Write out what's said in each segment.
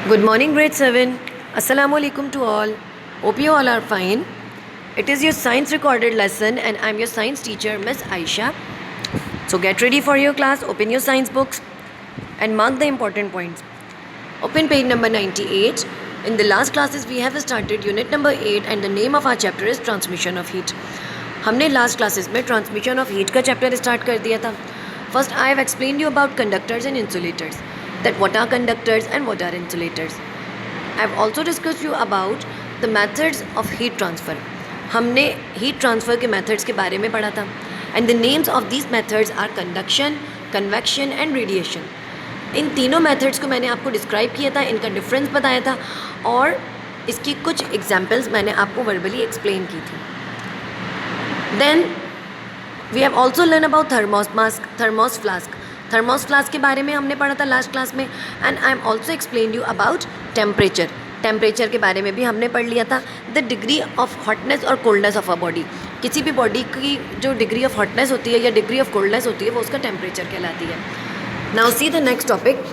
Good morning, grade 7. Assalamu alaikum to all. Hope you all are fine. It is your science recorded lesson, and I'm your science teacher, Miss Aisha. So get ready for your class, open your science books, and mark the important points. Open page number 98. In the last classes, we have started unit number 8, and the name of our chapter is Transmission of Heat. हमने last classes में transmission of heat का chapter start कर दिया था. First I have explain you about conductors and insulators, that what are conductors and what are insulators. I have also discussed you about the methods of heat transfer. हमने heat transfer के methods के बारे में पढ़ा था. And the names of these methods are conduction, convection and radiation. इन तीनों methods को मैंने आपको describe किया था, इनका difference बताया था और इसकी कुछ examples मैंने आपको verbally explain की थी. Then we have also learned about thermos flask. Thermos flask के बारे में हमने पढ़ा था लास्ट क्लास में. And I am also explain you about temperature के बारे में भी हमने पढ़ लिया था. द डिग्री ऑफ हॉटनेस और कोल्डनेस ऑफ अ बॉडी, किसी भी बॉडी की जो डिग्री ऑफ हॉटनेस होती है या डिग्री ऑफ कोल्डनेस होती है वो उसका टेम्परेचर कहलाती है. Now see the next topic,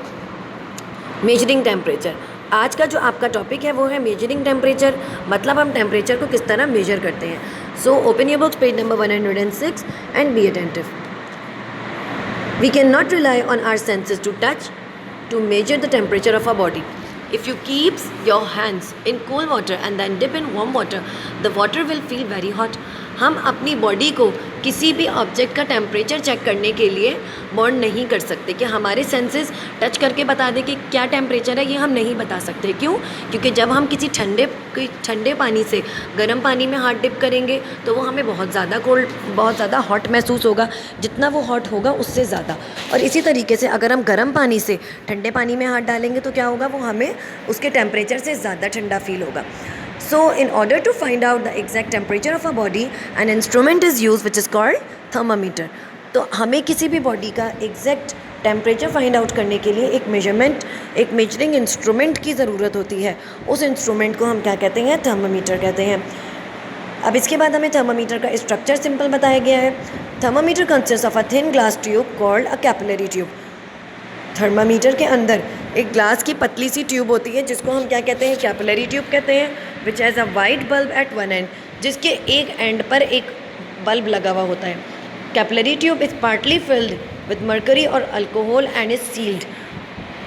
measuring temperature. आज का जो आपका टॉपिक है वो है मेजरिंग टेम्परेचर, मतलब हम टेम्परेचर को किस तरह मेजर करते हैं. So open your books, page number 106 and be attentive. We cannot rely on our senses to touch to measure the temperature of our body. If you keep your hands in cold water and then dip in warm water, the water will feel very hot. हम अपनी body को किसी भी object का temperature check करने के लिए bond नहीं कर सकते कि हमारे सेंसेस टच करके बता दें कि क्या टेम्परेचर है. ये हम नहीं बता सकते. क्यों? क्योंकि जब हम किसी ठंडे पानी से गर्म पानी में हाथ डिप करेंगे तो वो हमें बहुत ज़्यादा हॉट महसूस होगा. जितना वो हॉट होगा उससे ज़्यादा. और इसी तरीके से अगर हम गर्म पानी से ठंडे पानी में हाथ डालेंगे तो क्या होगा, वो हमें उसके टेम्परेचर से ज़्यादा ठंडा फील होगा. So in order to find out the exact temperature of a body, an instrument is used which is called thermometer. तो हमें किसी भी बॉडी का एग्जैक्ट टेम्परेचर फाइंड आउट करने के लिए एक मेजरिंग इंस्ट्रूमेंट की ज़रूरत होती है. उस इंस्ट्रूमेंट को हम क्या कहते हैं? थर्मामीटर कहते हैं. अब इसके बाद हमें थर्मामीटर का स्ट्रक्चर सिंपल बताया गया है. Thermometer consist of a thin glass tube called a capillary tube. Thermometer के अंदर एक ग्लास की पतली सी ट्यूब होती है जिसको हम क्या कहते हैं? कैपिलरी ट्यूब कहते हैं. Which has a white bulb at one end, जिसके एक एंड पर एक बल्ब लगा हुआ होता है. Capillary tube is partly filled with mercury और alcohol and is sealed.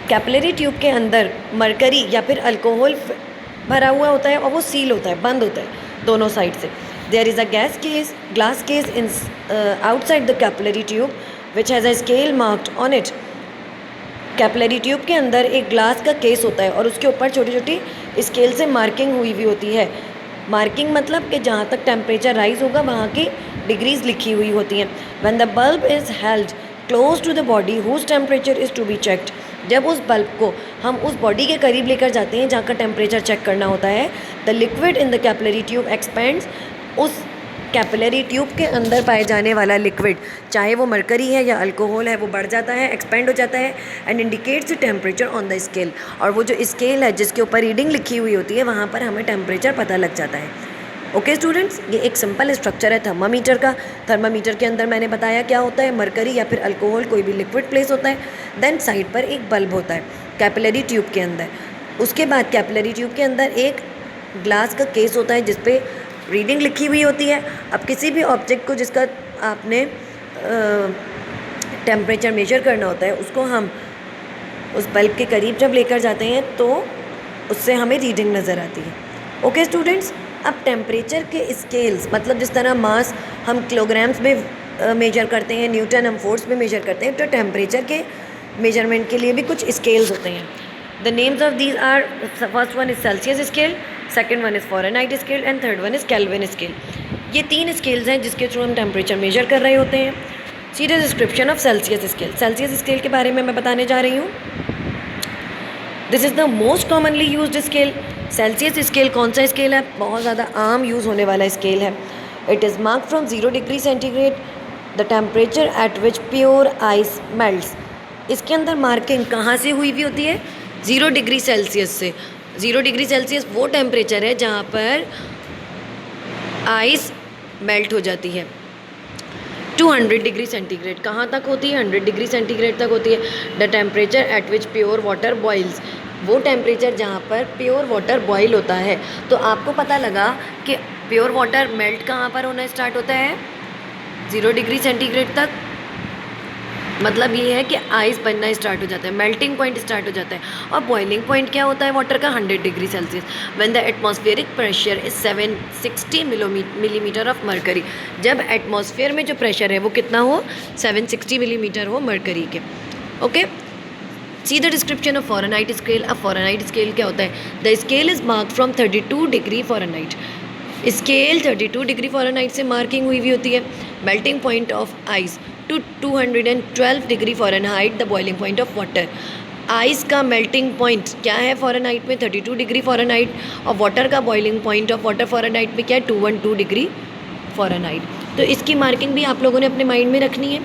Capillary tube के अंदर मरकरी या फिर अल्कोहल भरा हुआ होता है और वो सील होता है, बंद होता है दोनों साइड से. There is a glass case in outside the capillary tube which has a scale marked on it. Capillary tube के अंदर एक ग्लास का केस होता है और उसके ऊपर छोटी छोटी स्केल से मार्किंग हुई हुई होती है. मार्किंग मतलब कि जहाँ तक टेम्परेचर राइज होगा वहाँ की डिग्रीज लिखी हुई होती हैं. When the bulb is held close to the body whose temperature is to be checked, जब उस बल्ब को हम उस बॉडी के करीब लेकर जाते हैं जहाँ का टेम्परेचर चेक करना होता है, the liquid in the capillary tube expends. उस कैपिलरी ट्यूब के अंदर पाए जाने वाला लिक्विड, चाहे वो मरकरी है या अल्कोहल है, वो बढ़ जाता है, एक्सपेंड हो जाता है and indicates the temperature on the scale. और वो जो स्केल है जिसके ऊपर रीडिंग लिखी हुई होती है वहाँ पर हमें टेम्परेचर पता लग जाता है. ओके स्टूडेंट्स, ये एक सिंपल स्ट्रक्चर है थर्मामीटर का. थर्मामीटर के अंदर मैंने बताया क्या होता है, मरकरी या फिर अल्कोहल कोई भी लिक्विड प्लेस होता है. देन साइड पर एक बल्ब होता है कैपिलरी ट्यूब के अंदर. उसके बाद कैपिलरी ट्यूब के अंदर एक ग्लास का केस होता है जिस पे रीडिंग लिखी हुई होती है. अब किसी भी ऑब्जेक्ट को जिसका आपने टेम्परेचर मेजर करना होता है उसको हम उस बल्ब के करीब जब लेकर जाते हैं तो उससे हमें रीडिंग नज़र आती है. ओके स्टूडेंट्स, अब टेम्परेचर के स्केल्स, मतलब जिस तरह मास हम किलोग्राम्स में मेजर करते हैं, न्यूटन हम फोर्स में मेजर करते हैं, तो टेम्परेचर के मेजरमेंट के लिए भी कुछ स्केल्स होते हैं. The names of these are, first one is Celsius scale, second one is Fahrenheit scale and third one is Kelvin scale. ये 3 स्केल्स हैं जिसके थ्रू हम टेम्परेचर मेजर कर रहे होते हैं. सी the description of Celsius scale. Celsius scale के बारे में मैं बताने जा रही हूँ. This is the most commonly used scale. Celsius scale कौन सा स्केल है? बहुत ज़्यादा आम यूज़ होने वाला स्केल है. It is mark from 0 degree centigrade the temperature at which pure ice melts. इसके अंदर मार्किंग कहाँ से हुई हुई होती है? 0 डिग्री सेल्सियस से. 0 डिग्री सेल्सियस वो टेम्परेचर है जहाँ पर आइस मेल्ट हो जाती है. 200 डिग्री सेंटीग्रेड कहाँ तक होती है? 100 डिग्री सेंटीग्रेड तक होती है. The temperature at which pure water boils. वो टेम्परेचर जहाँ पर प्योर वाटर बॉईल होता है। तो आपको पता लगा कि प्योर वाटर मेल्ट कहाँ पर होना स्टार्ट होता है, 0 डिग्री सेंटीग्रेड तक। मतलब ये है कि आइस बनना स्टार्ट हो जाता है, मेल्टिंग पॉइंट स्टार्ट हो जाता है। और बॉइलिंग पॉइंट क्या होता है वाटर का, 100 degree Celsius. When the atmospheric pressure is 760 millimetre of mercury. जब एटमॉस्फेयर में जो प्रेशर है वो कितना हो, 760 मिलीमीटर हो मरकरी के। Okay, see the description of Fahrenheit scale. अब फ़ारेनहाइट स्केल क्या होता है, the scale is mark from 32 degree Fahrenheit. Scale 32 degree Fahrenheit से मार्किंग हुई होती है। Melting point of ice to 212 degree Fahrenheit, the boiling point of water. Ice का melting point क्या है फ़ारेनहाइट में, 32 डिग्री फ़ारेनहाइट। और वाटर का boiling point of water Fahrenheit में क्या है, 212 डिग्री फ़ारेनहाइट। तो इसकी मार्किंग भी आप लोगों ने अपने माइंड में रखनी है।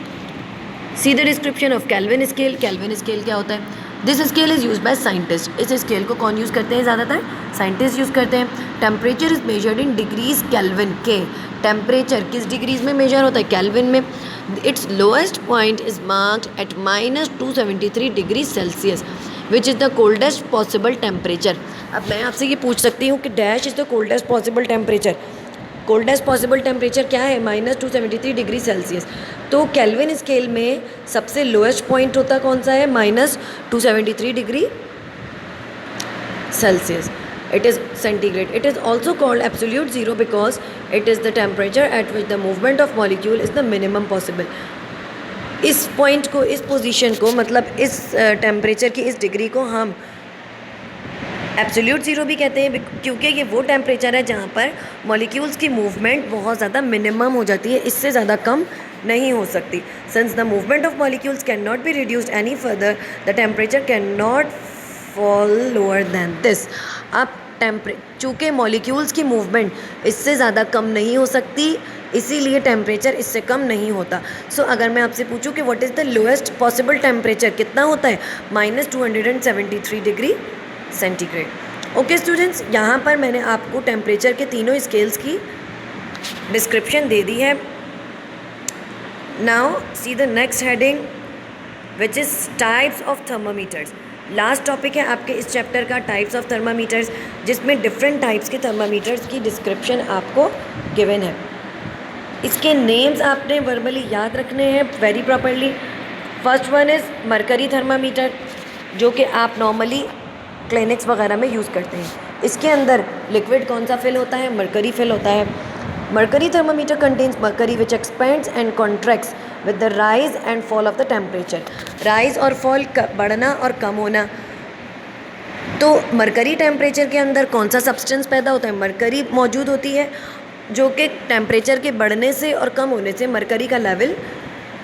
सी the description of kelvin scale. Kelvin scale क्या होता है, this scale is use by scientist. इस स्केल को कौन यूज़ करते हैं, ज़्यादातर साइंटिस्ट यूज़ करते हैं। Temperature is measured in degrees Kelvin K. Temperature किस डिग्रीज में मेजर होता है, केल्विन में। Its lowest point is marked at -273 degree Celsius which is the coldest possible temperature. अब मैं आपसे ये पूछ सकती हूँ कि dash is the coldest possible temperature. Coldest possible temperature क्या है, -273 डिग्री सेल्सियस। तो केल्विन स्केल में सबसे लोएस्ट पॉइंट होता कौन सा है, -273 degree Celsius. It is centigrade. It is also called absolute zero because it is the temperature at which the movement of molecule is the minimum possible. इस point को, इस position को, मतलब इस टेम्परेचर की इस डिग्री को हम एब्सोल्यूट ज़ीरो भी कहते हैं, क्योंकि ये वो टेम्परेचर है जहाँ पर मॉलिक्यूल्स की मूवमेंट बहुत ज़्यादा मिनिमम हो जाती है, इससे ज़्यादा कम नहीं हो सकती। Since the movement of molecules can not be reduced any further, the temperature can not fall lower than this. अब चूँकि मॉलिक्यूल्स की मूवमेंट इससे ज़्यादा कम नहीं हो सकती, इसीलिए टेम्परेचर इससे कम नहीं होता। सो अगर मैं आपसे पूछूं कि what is the lowest possible temperature, कितना होता है, -273 डिग्री सेंटीग्रेड। ओके स्टूडेंट्स, यहाँ पर मैंने आपको टेम्परेचर के तीनों स्केल्स की डिस्क्रिप्शन दे दी है। Now see the next heading which is types of thermometers. Last topic है आपके इस चैप्टर का, टाइप्स ऑफ थर्मामीटर्स, जिसमें डिफरेंट टाइप्स के थर्मामीटर्स की डिस्क्रिप्शन आपको गिवन है। इसके नेम्स आपने वर्बली याद रखने हैं very properly. First one is mercury thermometer, जो कि आप नॉर्मली क्लिनिक्स वगैरह में यूज़ करते हैं। इसके अंदर लिक्विड कौन सा फिल होता है, मरकरी फिल होता है। Mercury thermometer contains mercury which expends and contracts with the rise and fall of the temperature. Rise और फॉल, बढ़ना और कम होना। तो मरकरी टेम्परेचर के अंदर कौन सा सब्सटेंस पैदा होता है, मरकरी मौजूद होती है, जो कि टेम्परेचर के बढ़ने से और कम होने से मरकरी का लेवल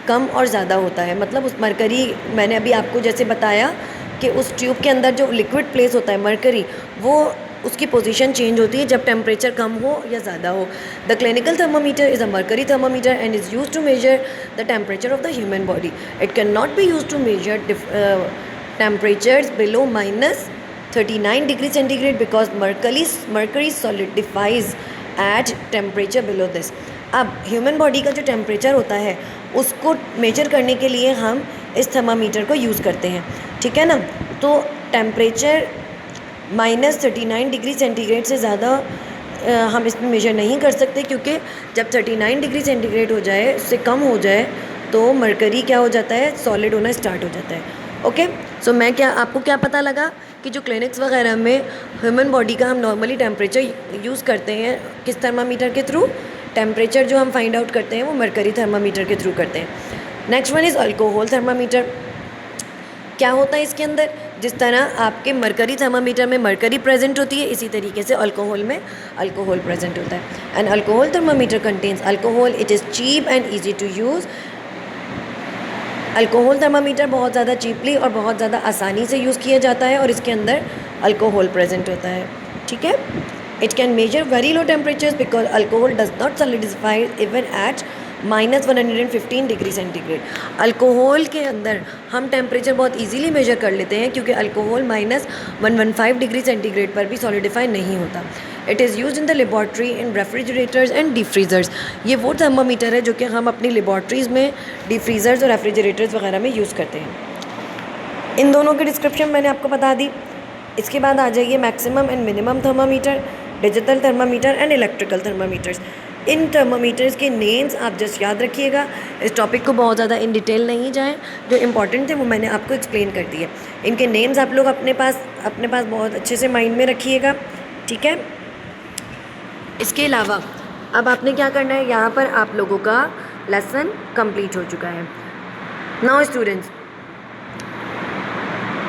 कम और ज़्यादा होता है। मतलब उस मरकरी, मैंने अभी आपको जैसे बताया कि उस ट्यूब के अंदर जो लिक्विड प्लेस होता है मरकरी, वो उसकी पोजीशन चेंज होती है जब टेम्परेचर कम हो या ज़्यादा हो। The clinical thermometer is a mercury thermometer and is use to measure the temperature of the human body. It can not be use to measure temperatures below -39 degree centigrade because mercury solidifies at temperature below this. अब human body का जो temperature होता है उसको major करने के लिए हम इस थर्मामीटर को यूज़ करते हैं, ठीक है ना। तो टेम्परेचर -39 डिग्री सेंटीग्रेड से ज़्यादा हम इसमें मेजर नहीं कर सकते, क्योंकि जब 39 डिग्री सेंटीग्रेड हो जाए, उससे कम हो जाए, तो मरकरी क्या हो जाता है, सॉलिड होना स्टार्ट हो जाता है। ओके, सो मैं क्या, आपको क्या पता लगा कि जो क्लिनिक्स वगैरह में ह्यूमन बॉडी का हम नॉर्मली टेम्परेचर यूज़ करते हैं किस थर्मामीटर के थ्रू, टेम्परेचर जो हम फाइंड आउट करते हैं वो मरकरी थर्मामीटर के थ्रू करते हैं। Next one is alcohol thermometer. क्या होता है इसके अंदर, जिस तरह आपके मरकरी थर्मामीटर में मरकरी प्रेजेंट होती है, इसी तरीके से अल्कोहल में अल्कोहल प्रेजेंट होता है। And alcohol thermometer contains alcohol, it is cheap and easy to use. Alcohol thermometer बहुत ज़्यादा चीपली और बहुत ज़्यादा आसानी से यूज़ किया जाता है और इसके अंदर अल्कोहल प्रेजेंट होता है, ठीक है। It can measure very low temperatures because alcohol does not solidify even at -115 degree centigrade. Alcohol के अंदर हम टेम्परेचर बहुत इजीली मेजर कर लेते हैं, क्योंकि अल्कोहल -115 डिग्री सेंटीग्रेड पर भी सॉलिडिफाई नहीं होता। It is use in the laboratory in refrigerators and deep freezers. ये वो थर्मामीटर है जो कि हम अपनी लेबॉर्ट्रीज़ में डीप फ्रीज़र्स और रेफ्रिजरेटर्स वगैरह में यूज़ करते हैं। इन दोनों की डिस्क्रिप्शन मैंने आपको बता दी। इसके बाद आ जाइए maximum and minimum thermometer, digital thermometer and electrical thermometers. In thermometers के नेम्स आप जस्ट याद रखिएगा। इस टॉपिक को बहुत ज़्यादा इन डिटेल नहीं जाएं, जो इंपॉर्टेंट थे वो मैंने आपको एक्सप्लेन कर दिए। इनके नेम्स आप लोग अपने पास बहुत अच्छे से माइंड में रखिएगा, ठीक है। इसके अलावा अब आपने क्या करना है, यहाँ पर आप लोगों का लेसन कंप्लीट हो चुका है। नाउ स्टूडेंट्स,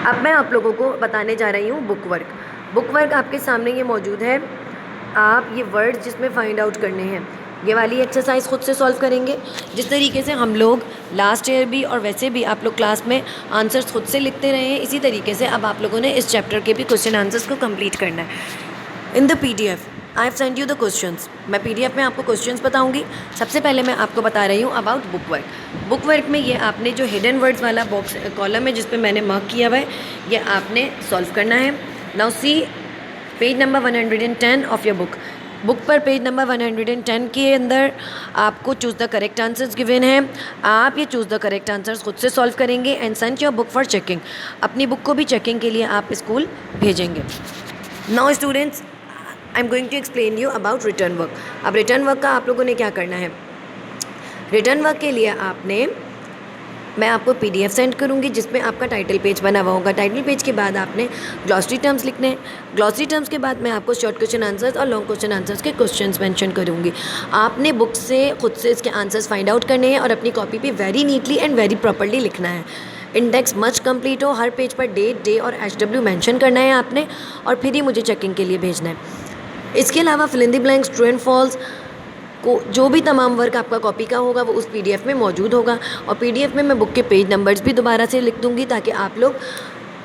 अब मैं आप लोगों को बताने जा रही हूँ बुक वर्क। बुक वर्क आपके सामने ये मौजूद है। आप ये वर्ड्स जिसमें फाइंड आउट करने हैं, ये वाली एक्सरसाइज खुद से सॉल्व करेंगे। जिस तरीके से हम लोग लास्ट ईयर भी और वैसे भी आप लोग क्लास में आंसर्स खुद से लिखते रहे हैं, इसी तरीके से अब आप लोगों ने इस चैप्टर के भी क्वेश्चन आंसर्स को कंप्लीट करना है। In the PDF I have send you the questions. मैं PDF में आपको क्वेश्चंस बताऊंगी। सबसे पहले मैं आपको बता रही हूँ about book work. Book work में ये आपने जो हिडन वर्ड्स वाला बॉक्स कॉलम है जिस पे मैंने मार्क किया हुआ है, ये आपने सॉल्व करना है। Now see page number 110 of your book. Book पर पेज नंबर 110 के अंदर आपको choose the correct answers given है। आप ये चूज़ द करेक्ट आंसर्स खुद से सॉल्व करेंगे and send your book for checking. अपनी बुक को भी चेकिंग के लिए आप स्कूल भेजेंगे। Now students, I am going to explain you about return work. अब रिटर्न वर्क का आप लोगों ने क्या करना है, रिटर्न वर्क के लिए मैं आपको PDF सेंड करूंगी जिसमें आपका टाइटल पेज बना हुआ होगा। टाइटल पेज के बाद आपने ग्लॉसरी टर्म्स लिखने हैं। ग्लॉसरी टर्म्स के बाद मैं आपको शॉर्ट क्वेश्चन आंसर्स और लॉन्ग क्वेश्चन आंसर्स के क्वेश्चंस मेंशन करूंगी। आपने बुक से खुद से इसके आंसर्स फाइंड आउट करने हैं और अपनी कॉपी पे very neatly and very properly लिखना है। इंडेक्स मच कंप्लीट हो, हर पेज पर डेट, डे और HW मेंशन करना है आपने, और फिर ही मुझे चेकिंग के लिए भेजना है। इसके अलावा fill in the blanks, true and false को जो भी तमाम वर्क आपका कॉपी का होगा वो उस PDF में मौजूद होगा। और PDF में मैं बुक के पेज नंबर्स भी दोबारा से लिख दूंगी ताकि आप लोग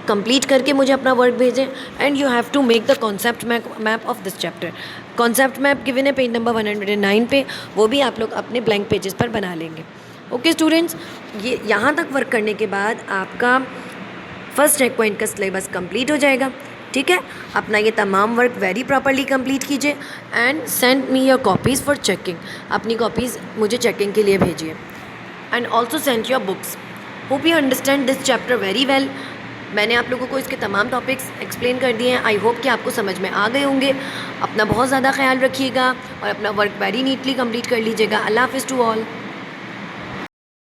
कंप्लीट करके मुझे अपना वर्क भेजें। And you have to make the concept map of this chapter. Concept map given है पेज नंबर 109 पे, वो भी आप लोग अपने ब्लैंक पेजेस पर बना लेंगे। ओके स्टूडेंट्स, ये यहाँ तक वर्क करने के बाद आपका फर्स्ट चेक पॉइंट का सिलेबस कंप्लीट हो जाएगा, ठीक है। अपना ये तमाम वर्क वेरी प्रॉपर्ली कंप्लीट कीजिए and send me your copies for checking. अपनी कॉपीज़ मुझे चेकिंग के लिए भेजिए and also send your books. Hope you understand this chapter very well. मैंने आप लोगों को इसके तमाम टॉपिक्स एक्सप्लेन कर दिए हैं। आई होप कि आपको समझ में आ गए होंगे। अपना बहुत ज़्यादा ख्याल रखिएगा और अपना वर्क वेरी नीटली कंप्लीट कर लीजिएगा। अल्लाह हाफ़िज़ टू ऑल।